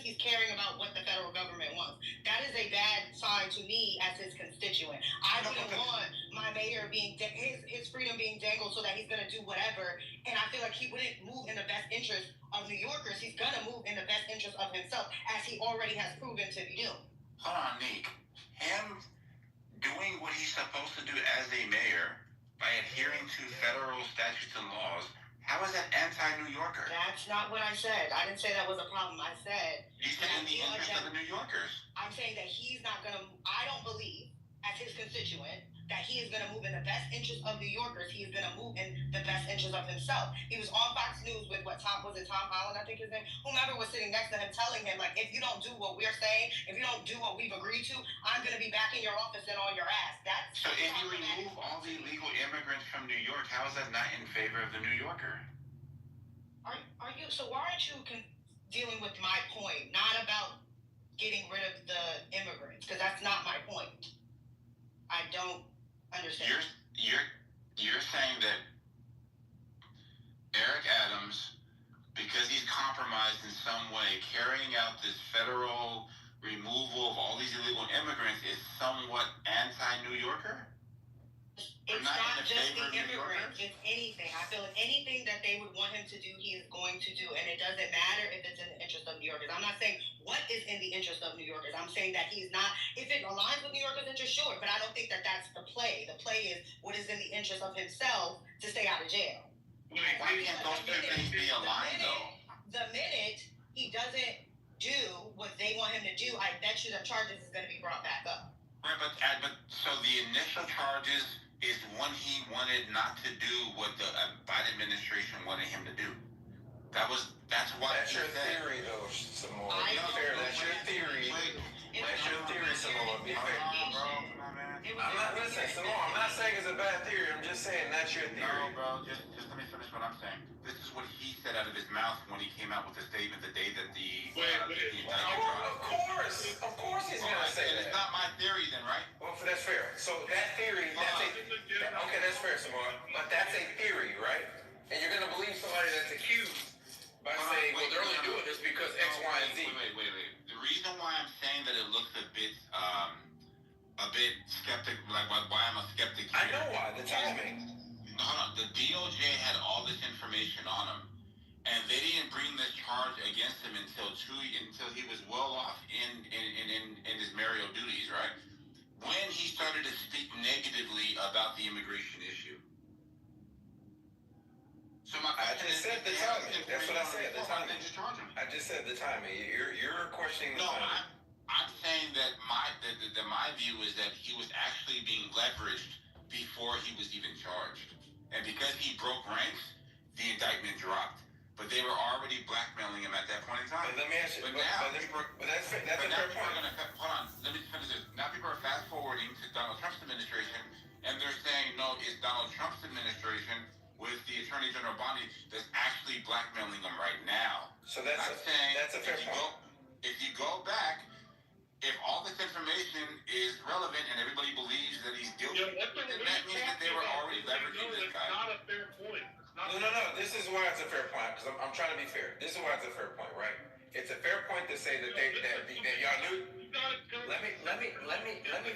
he's caring about what the federal government wants. That is a bad sign to me as his constituent. I wouldn't want my mayor being his freedom being dangled so that he's going to do whatever. And I feel like he wouldn't move in the best interest of New Yorkers. He's going to move in the best interest of himself, as he already has proven to be doing. Hold on, Nick. Him doing what he's supposed to do as a mayor by adhering to federal statutes and laws, how is that anti-New Yorker? That's not what I said. I didn't say that was a problem. I said... You said in the interest of the New Yorkers. I'm saying that he's not going to... I don't believe, as his constituent, that he is going to move in the best interest of New Yorkers. He is going to move in the best interest of himself. He was on Fox News with Tom Holland, I think his name? Whomever was sitting next to him, telling him, like, if you don't do what we're saying, if you don't do what we've agreed to, I'm going to be back in your office and on your ass. That's so if you remove all the illegal immigrants from New York, how is that not in favor of the New Yorker? Are you? So why aren't you dealing with my point, not about getting rid of the immigrants? Because that's not my point. I don't understand. You're saying that Eric Adams, because he's compromised in some way, carrying out this federal removal of all these illegal immigrants is somewhat anti-New Yorker? It's not just the immigrants, it's anything. I feel like anything that they would want him to do, he is going to do. And it doesn't matter if it's in the interest of New Yorkers. I'm not saying what is in the interest of New Yorkers. I'm saying that he's not, if it aligns with New Yorkers' interest, sure. But I don't think that that's the play. The play is what is in the interest of himself to stay out of jail. Why can't those two things be aligned, though? The minute he doesn't do what they want him to do, I bet you the charges is going to be brought back up. Right, but so the initial charges is one he wanted not to do what the Biden administration wanted him to do. That's what that's your theory, though, Samoa. Be fair. That's your theory. That's your theory, Samoa. Be fair. I'm not listening, Samoa. I'm not saying it's a bad theory. I'm just saying that's your theory. No, bro. Just let me finish what I'm saying. This is what he said out of his mouth when he came out with the statement the day that the indictment dropped. Of course he's going to say that. It's not my theory then, right? Well, that's fair. So that theory, okay, that's fair, Samoa. But that's a theory, right? And you're going to believe somebody that's accused by saying, well, they're only doing this because X, Y, and Z. Wait. The reason why I'm saying that it looks a bit skeptic, like why I'm a skeptic here. I know why. The timing. Hold on. The DOJ had all this information on him, and they didn't bring this charge against him until he was well off in his mayoral duties, right? When he started to speak negatively about the immigration issue. So I just said the timing. That's what I said. The timing. Just charge him. I just said the timing. You're questioning the timing. I'm saying that my view is that he was actually being leveraged before he was even charged. And because he broke ranks, the indictment dropped. But they were already blackmailing him at that point in time. But let me ask you. But that's a fair point. Hold on. Let me finish this. Now people are fast forwarding to Donald Trump's administration, and they're saying, no, it's Donald Trump's administration with the Attorney General Bondi that's actually blackmailing them right now. So that's a fair point. If you go back, if all this information is relevant and everybody believes that he's guilty, then that means that they were already leveraging this guy. It's not a fair point. No. This is why it's a fair point, because I'm trying to be fair. This is why it's a fair point, right? It's a fair point to say that y'all knew. Let me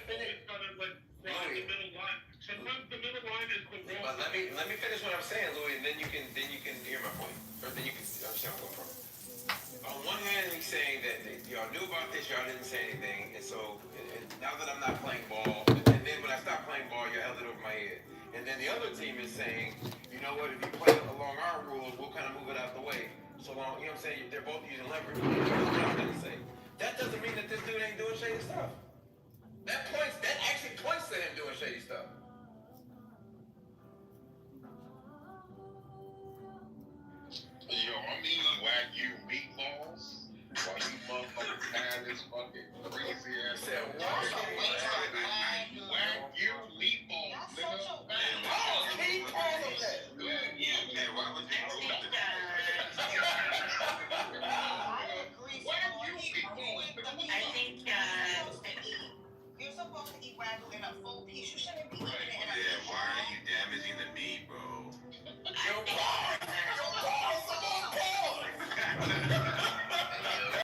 finish. Sometimes the middle line is the wrong. But let me finish what I'm saying, Louis, and then you can hear my point, or then you can understand where I'm from. On one hand, he's saying that y'all knew about this, y'all didn't say anything, and so now that I'm not playing ball, and then when I stopped playing ball, you held it over my head. And then the other team is saying, you know what, if you play along our rules, we'll kind of move it out the way. So long, you know what I'm saying? They're both using leverage. That's what I'm gonna say. That doesn't mean that this dude ain't doing shady stuff. That actually points to him doing shady stuff. Yo, I'm eating Wagyu meatballs while you motherfuckers have this fucking crazy ass. Said what?